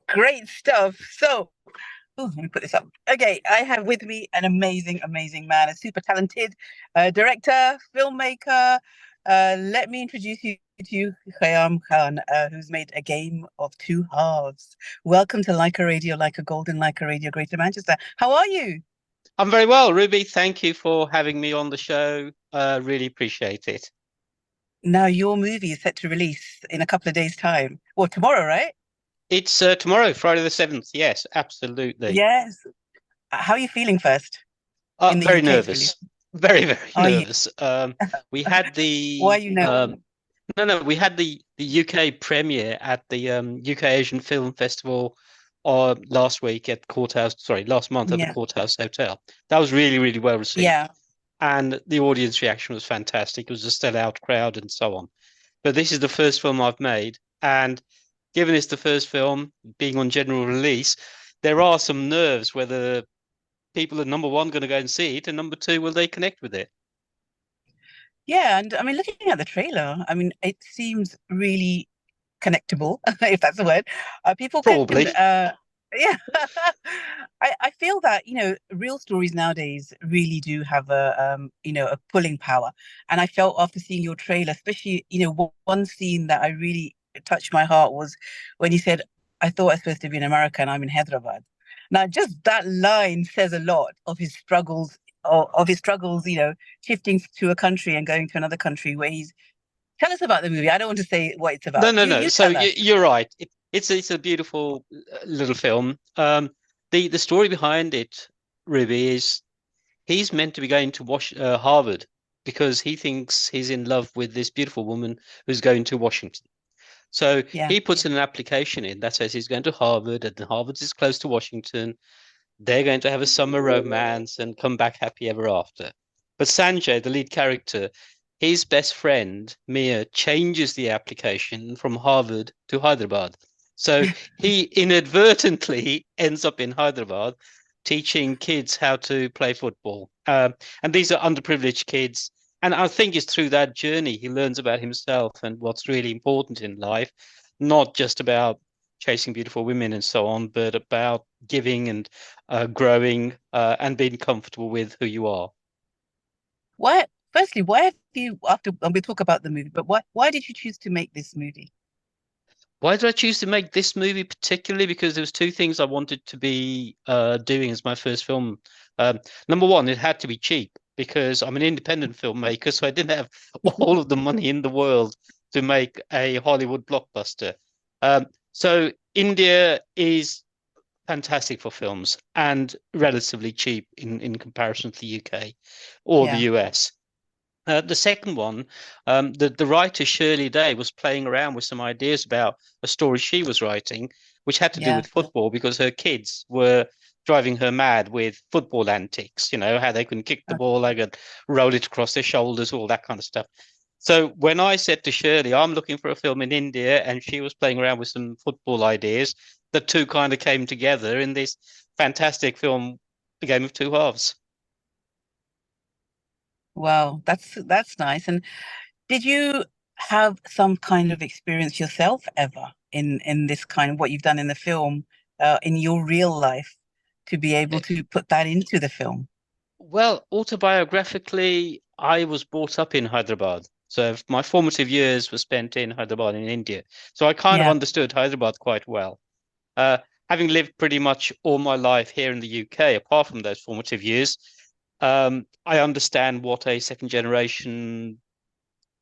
Great stuff. So, oh, let me put this up. Okay, I have with me an amazing, amazing man, a super talented director, filmmaker. Let me introduce you to Khayam Khan, who's made a game of two halves. Welcome to Leica Radio, Leica Golden, Leica Radio, Greater Manchester. How are you? I'm very well, Ruby. Thank you for having me on the show. Really appreciate it. Now, your movie is set to release in a couple of days' time. Well, tomorrow, right? It's tomorrow, Friday the 7th. Yes, absolutely. Yes. How are you feeling first in the Very UK it's released? nervous. Very, very Are you? nervous. We had Why are the you nervous? no, we had the UK premiere at the UK Asian Film Festival last week at Courthouse, sorry, last month at the Yeah. Courthouse Hotel. That was really, really well received. Yeah. And the audience reaction was fantastic. It was a sellout crowd and so on. But this is the first film I've made, and given it's the first film being on general release, there are some nerves whether people are number one going to go and see it, and number two, will they connect with it? Yeah, and I mean, looking at the trailer, I mean, it seems really connectable, if that's the word. People can, Probably. yeah. I feel that, real stories nowadays really do have a pulling power. And I felt after seeing your trailer, especially, one scene that I really touched my heart was when you said, I thought I was supposed to be in America and I'm in Hyderabad. Now, just that line says a lot of his struggles, shifting to a country and going to another country where he's. Tell us about the movie. I don't want to say what it's No, about. no, You no. you So tell us. you're right. It's a beautiful little film. The story behind it, Ruby, is he's meant to be going to Harvard because he thinks he's in love with this beautiful woman who's going to Washington. So Yeah. he puts in an application in that says he's going to Harvard, and Harvard is close to Washington. They're going to have a summer romance and come back happy ever after. But Sanjay, the lead character, his best friend, Mia, changes the application from Harvard to Hyderabad. So he inadvertently ends up in Hyderabad teaching kids how to play football. And these are underprivileged kids. And I think it's through that journey he learns about himself and what's really important in life, not just about chasing beautiful women and so on, but about giving and growing and being comfortable with who you are. Why? Firstly, why have you? After and we talk about the movie, but why did you choose to make this movie? Why did I choose to make this movie particularly? Because there was two things I wanted to be doing as my first film. Number one, it had to be cheap because I'm an independent filmmaker, so I didn't have all of the money in the world to make a Hollywood blockbuster. So India is fantastic for films and relatively cheap in comparison to the UK or the Yeah. US. The second one, the writer Shirley Day was playing around with some ideas about a story she was writing, which had to do Yeah. with football because her kids were driving her mad with football antics, how they couldn't kick the Okay. ball, they could roll it across their shoulders, all that kind of stuff. So when I said to Shirley, I'm looking for a film in India, and she was playing around with some football ideas, the two kind of came together in this fantastic film, The Game of Two Halves. Wow, that's nice. And did you have some kind of experience yourself ever in this kind of what you've done in the film, in your real life, to be able to put that into the film? Well, autobiographically, I was brought up in Hyderabad. So my formative years were spent in Hyderabad in India. So I kind of Yeah. understood Hyderabad quite well. Uh, Having lived pretty much all my life here in the UK, apart from those formative years, I understand what a second generation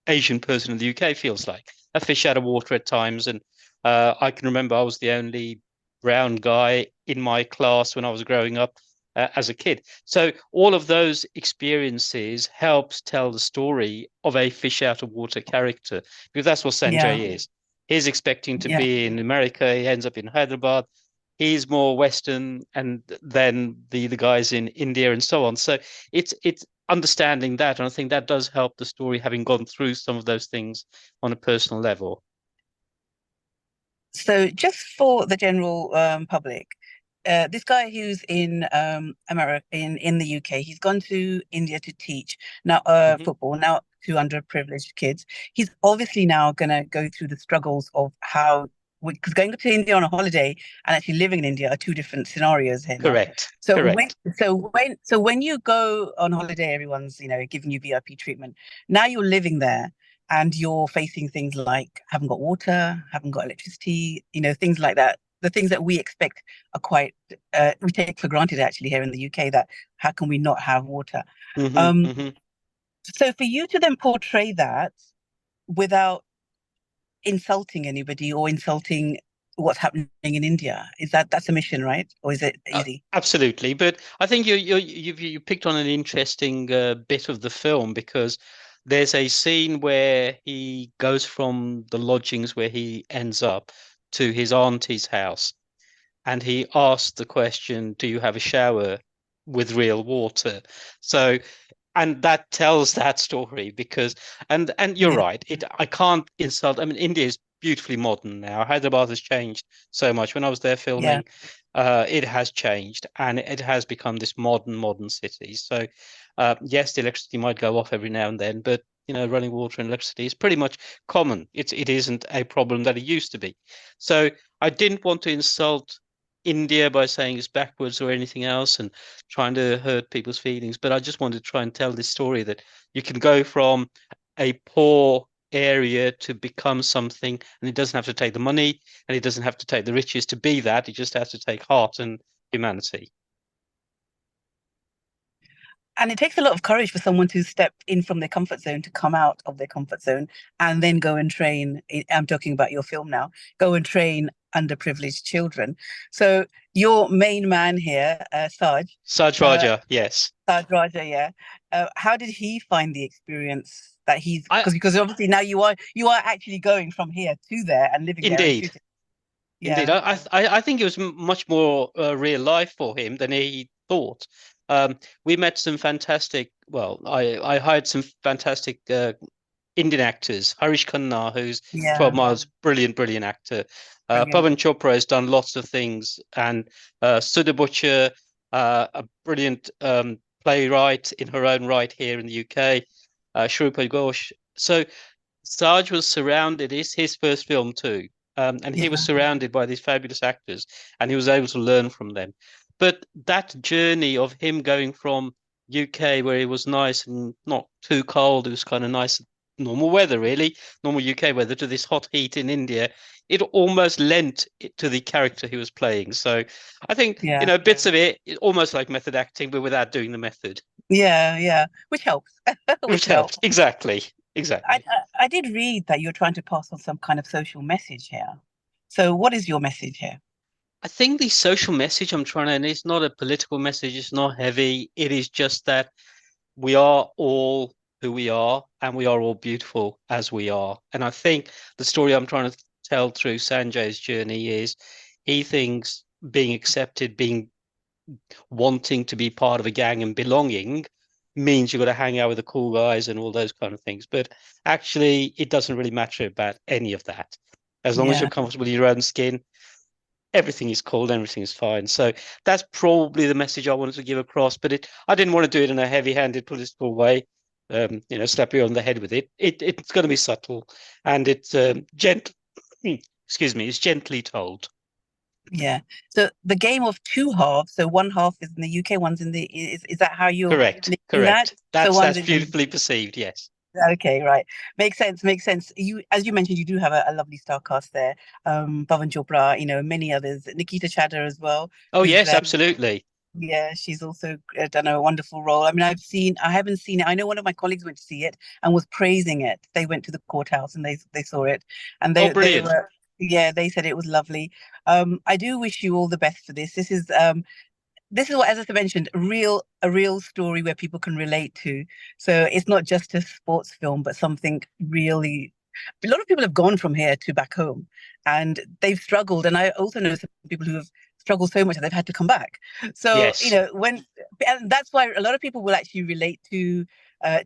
Asian person in the UK feels like. A fish out of water at times. And I can remember I was the only brown guy in my class when I was growing up as a kid. So all of those experiences helps tell the story of a fish out of water character, because that's what Yeah. Sanjay is. He's expecting to Yeah. be in America. He ends up in Hyderabad. He's more Western, and then the guys in India and so on. So it's understanding that, and I think that does help the story, having gone through some of those things on a personal level. So just for the general public, this guy who's in America in the UK, he's gone to India to teach now Mhm. football now to underprivileged kids. He's obviously now going to go through the struggles of how because going to India on a holiday and actually living in India are two different scenarios here now. Correct. So Correct. when you go on holiday, everyone's giving you VIP treatment. Now you're living there and you're facing things like haven't got water, haven't got electricity, things like that. The things that we expect are quite we take for granted actually here in the UK. That how can we not have water? Hmm. Um, Hmm. so for you to then portray that without insulting anybody or insulting what's happening in India. That's a mission, right? Or is it easy? Absolutely, but I think you picked on an interesting bit of the film because there's a scene where he goes from the lodgings where he ends up to his auntie's house, and he asks the question, "Do you have a shower with real water?" So and that tells that story because and you're Yeah, right, it I can't insult. I mean, India is beautifully modern now. Hyderabad has changed so much. When I was there yeah. filming, it has changed and it has become this modern city. So yes, the electricity might go off every now and then, but running water and electricity is pretty much common. It isn't a problem that it used to be. So I didn't want to insult India by saying it's backwards or anything else and trying to hurt people's feelings. But I just wanted to try and tell this story that you can go from a poor area to become something, and it doesn't have to take the money and it doesn't have to take the riches to be that. It just has to take heart and humanity. And it takes a lot of courage for someone to step in from their comfort zone to come out of their comfort zone and then go and train. I'm talking about your film now. Go and train underprivileged children. So your main man here, Saj, Saaj uh, Raja, yes. Raja, yeah. How did he find the experience that he's I because obviously now you are actually going from here to there and living there and indeed. shooting. Indeed, Yeah, I think it was much more real life for him than he thought. We met some fantastic. Well, I hired some fantastic Indian actors. Harish Khanna, who's 12 yeah, Miles, brilliant actor. brilliant. Pawan Chopra has done lots of things, and Sudha Bhuchar, a brilliant playwright in her own right here in the UK. Swaroopa Ghosh. So Saaj was surrounded. It's his first film too, and he was Yeah, surrounded by these fabulous actors, and he was able to learn from them. But that journey of him going from UK, where it was nice and not too cold, it was kind of nice, normal weather, really, normal UK weather, to this hot heat in India, it almost lent it to the character he was playing. So I think, yeah, bits of it, almost like method acting, but without doing the method, yeah, yeah. Which helps. which Which helps. helped. Exactly. I, Exactly. I did read that you're trying to pass on some kind of social message here. So what is your message here? I think the social message I'm trying to, and it's not a political message, it's not heavy. It is just that we are all who we are and we are all beautiful as we are. And I think the story I'm trying to tell through Sanjay's journey is he thinks being accepted, being wanting to be part of a gang and belonging means you've got to hang out with the cool guys and all those kind of things. But actually, it doesn't really matter about any of that. As long as you're Yeah, comfortable in your own skin, everything is cool, everything is fine. So that's probably the message I wanted to give across. But I didn't want to do it in a heavy-handed political way. Slap you on the head with it. It's going to be subtle and it's gentle. Excuse me, it's gently told. yeah. So the game of two halves. So one half is in the UK, one's in the is that how you're Correct, mixing that? correct. So one's That's in beautifully perceived. Yes. okay, right. Makes sense, makes sense. As you mentioned, you do have a lovely star cast there. Pawan Chopra, many others. Nikkita Chadha as well, Oh who's yes, absolutely. yeah, she's also done a wonderful role. I mean, I haven't seen it. I know one of my colleagues went to see it and was praising it. They went to the courthouse and they saw it, and Oh, they brilliant. were yeah, they said it was lovely. I do wish you all the best for this. This is what, as I mentioned, a real story where people can relate to. So it's not just a sports film, but something really. A lot of people have gone from here to back home, and they've struggled. And I also know some people who have struggled so much that they've had to come back. So Yes. and that's why a lot of people will actually relate to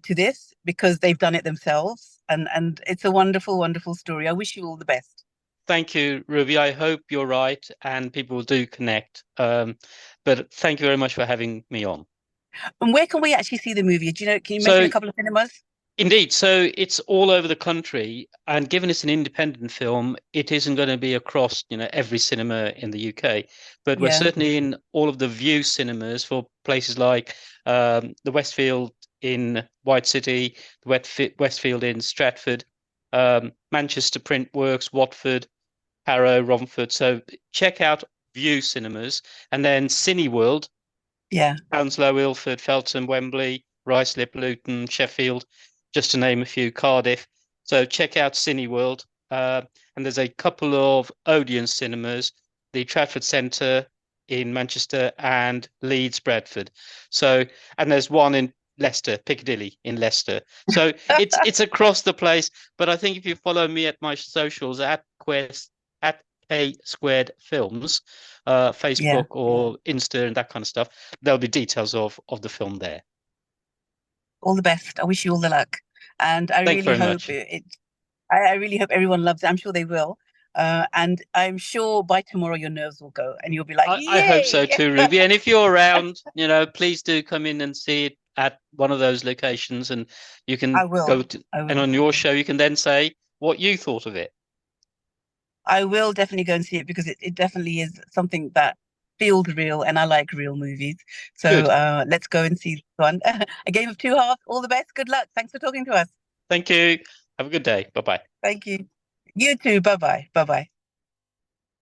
this because they've done it themselves, and it's a wonderful, wonderful story. I wish you all the best. Thank you, Ruby. I hope you're right and people do connect. But thank you very much for having me on. And where can we actually see the movie? Do you know? Can you mention a So couple of cinemas? Indeed. So it's all over the country, and given it's an independent film, it isn't going to be across, every cinema in the UK. But we're Yeah, certainly in all of the View cinemas for places like the Westfield in White City, the Westfield in Stratford, Manchester Printworks, Watford, Harrow, Romford. So check out View cinemas, and then Cineworld, yeah. Hounslow, Ilford, Feltham, Wembley, Ruislip, Luton, Sheffield, just to name a few, Cardiff. So check out Cineworld. And there's a couple of Odeon cinemas, the Trafford Centre in Manchester and Leeds, Bradford. So, and there's one in Leicester, Piccadilly in Leicester. So it's across the place. But I think if you follow me at my socials at K Squared Films, Yeah. Facebook or Insta and that kind of stuff, there'll be details of the film there. All the best. I wish you all the luck. And I Thank you really very hope much. I really hope everyone loves it. I'm sure they will. And I'm sure by tomorrow your nerves will go and you'll be like, I hope so yay! too, Ruby. And if you're around, please do come in and see it at one of those locations, and you can I will. go to, I and will. on your show, you can then say what you thought of it. I will definitely go and see it because it definitely is something that feels real and I like real movies. So Good. let's go and see this one. A Game of Two Halves. All the best. Good luck. Thanks for talking to us. Thank you. Have a good day. Bye bye. Thank you. You too. Bye bye. Bye bye.